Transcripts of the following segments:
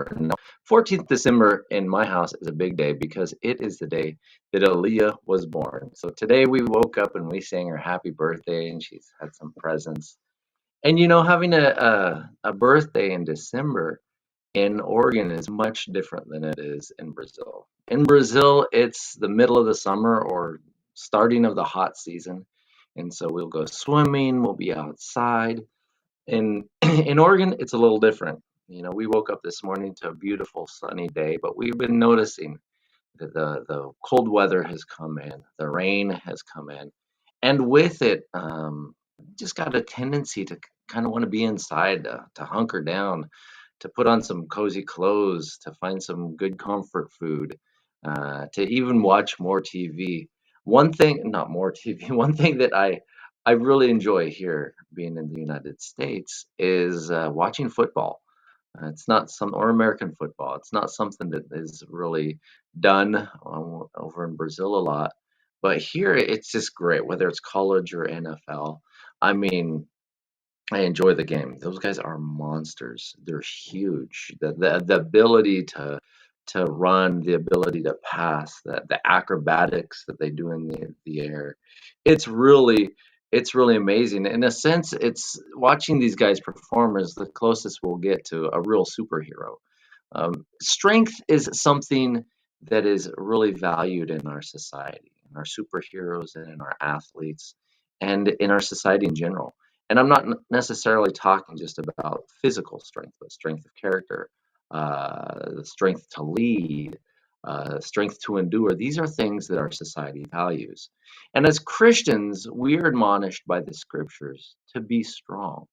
December. Now, 14th December in my house is a big day because it is the day that Aaliyah was born. So today we woke up and we sang her happy birthday, and she's had some presents. And having a birthday in December in Oregon is much different than it is in Brazil. In Brazil, it's the middle of the summer or starting of the hot season. And so we'll go swimming, we'll be outside. In Oregon, it's a little different. We woke up this morning to a beautiful sunny day, but we've been noticing that the cold weather has come in, the rain has come in, and with it, just got a tendency to kind of want to be inside, to hunker down, to put on some cozy clothes, to find some good comfort food, to even watch more TV. One thing, not more TV, one thing that I really enjoy here being in the United States is watching football. It's not some, or American football. It's not something that is really done over in Brazil a lot. But here it's just great, whether it's college or NFL. I mean, I enjoy the game. Those guys are monsters. They're huge. The ability to run, the ability to pass, the acrobatics that they do in the air. It's really it's really amazing. In a sense, it's watching these guys perform is the closest we'll get to a real superhero. Strength is something that is really valued in our society, in our superheroes and in our athletes, and in our society in general. And I'm not necessarily talking just about physical strength, but strength of character, the strength to lead, strength to endure. These are things that our society values. And as Christians, we are admonished by the scriptures to be strong.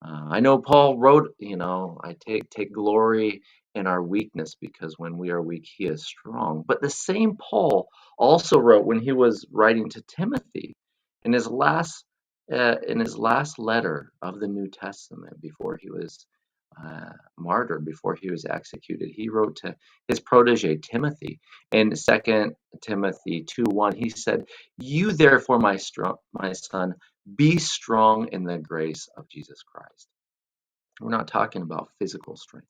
I know Paul wrote, I take glory in our weakness because when we are weak, he is strong. But the same Paul also wrote when he was writing to Timothy in his last letter of the New Testament before he was martyred, before he was executed. He wrote to his protege Timothy in 2 Timothy 2:1. He said, "You therefore, my son, be strong in the grace of Jesus Christ." We're not talking about physical strength.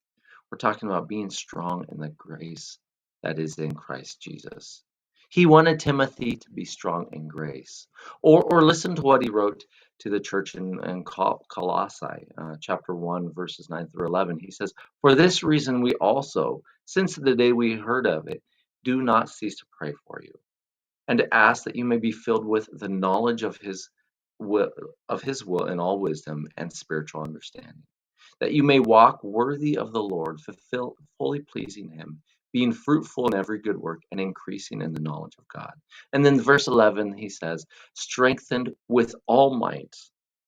We're talking about being strong in the grace that is in Christ Jesus. He wanted Timothy to be strong in grace. Or listen to what he wrote to the church in Colossae, chapter 1, verses 9 through 11. He says, "For this reason we also, since the day we heard of it, do not cease to pray for you, and to ask that you may be filled with the knowledge of his will in all wisdom and spiritual understanding, that you may walk worthy of the Lord, fully pleasing him, being fruitful in every good work and increasing in the knowledge of God." And then verse 11, he says, "Strengthened with all might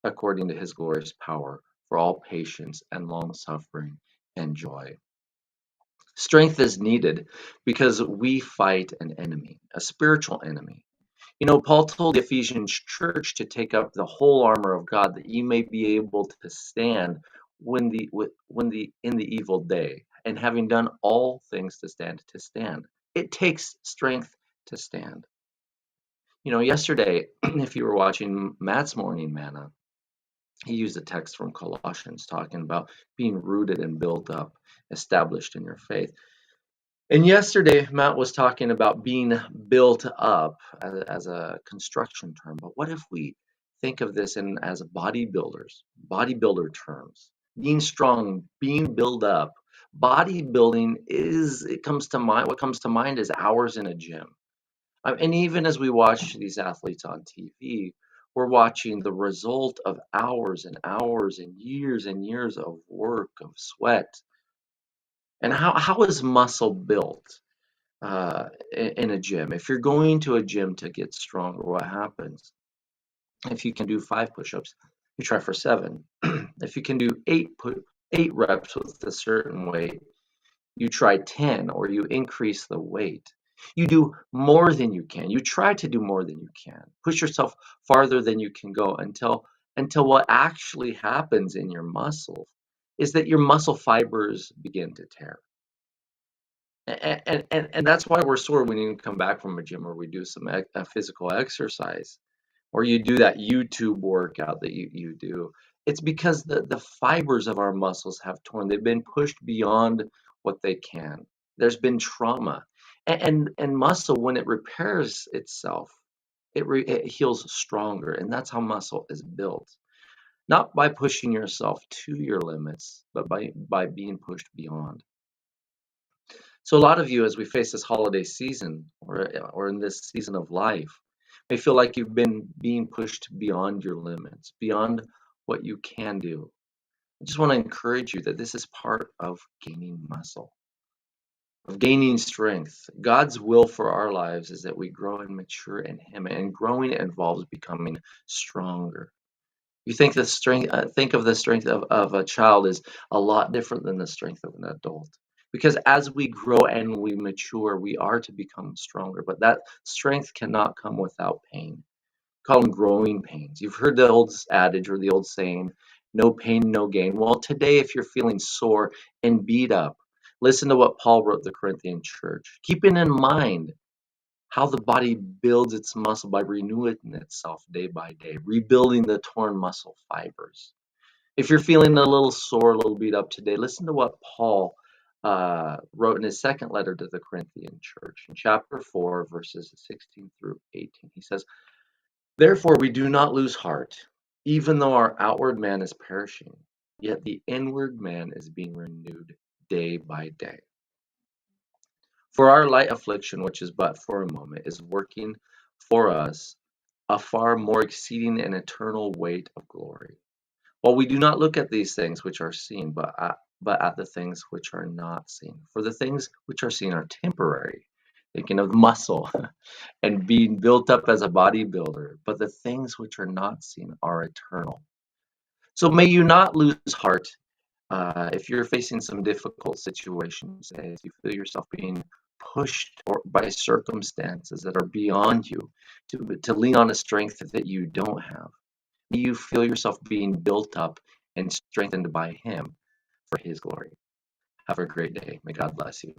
according to his glorious power for all patience and long suffering and joy." Strength is needed because we fight an enemy, a spiritual enemy. Paul told the Ephesian church to take up the whole armor of God that you may be able to stand in the evil day, and having done all things to stand. It takes strength to stand. Yesterday, if you were watching Matt's Morning Manna, he used a text from Colossians talking about being rooted and built up, established in your faith. And yesterday, Matt was talking about being built up as a construction term. But what if we think of this as bodybuilder terms? Being strong, being built up. Bodybuilding it comes to mind. What comes to mind is hours in a gym. And even as we watch these athletes on TV, we're watching the result of hours and hours and years of work, of sweat. And how is muscle built in a gym? If you're going to a gym to get stronger, what happens? If you can do 5 push-ups, you try for 7. If you can do 8 reps with a certain weight, you try 10, or you increase the weight. You do more than you can. You try to do more than you can. Push yourself farther than you can go until what actually happens in your muscle is that your muscle fibers begin to tear. And that's why we're sore when you come back from a gym or we do some physical exercise, or you do that YouTube workout that you do. It's because the fibers of our muscles have torn. They've been pushed beyond what they can. There's been trauma. And muscle, when it repairs itself, it heals stronger. And that's how muscle is built. Not by pushing yourself to your limits, but by being pushed beyond. So a lot of you, as we face this holiday season or in this season of life, may feel like you've been being pushed beyond your limits, beyond what you can do. I just want to encourage you that this is part of gaining muscle, of gaining strength. God's will for our lives is that we grow and mature in Him, and growing involves becoming stronger. You think the strength, think of the strength of a child is a lot different than the strength of an adult. Because as we grow and we mature, we are to become stronger. But that strength cannot come without pain. Call them growing pains. You've heard the old adage or the old saying, no pain, no gain. Well, today, if you're feeling sore and beat up, listen to what Paul wrote the Corinthian church. Keeping in mind how the body builds its muscle by renewing itself day by day, rebuilding the torn muscle fibers. If you're feeling a little sore, a little beat up today, listen to what Paul wrote in his second letter to the Corinthian church in chapter 4, verses 16 through 18. He says, therefore, we do not lose heart, even though our outward man is perishing, yet the inward man is being renewed day by day. For our light affliction, which is but for a moment, is working for us a far more exceeding and eternal weight of glory. While we do not look at these things which are seen, but at the things which are not seen. For the things which are seen are temporary, thinking of muscle and being built up as a bodybuilder, but the things which are not seen are eternal. So may you not lose heart if you're facing some difficult situations, as you feel yourself being pushed by circumstances that are beyond you, to lean on a strength that you don't have. May you feel yourself being built up and strengthened by Him for His glory. Have a great day. May God bless you.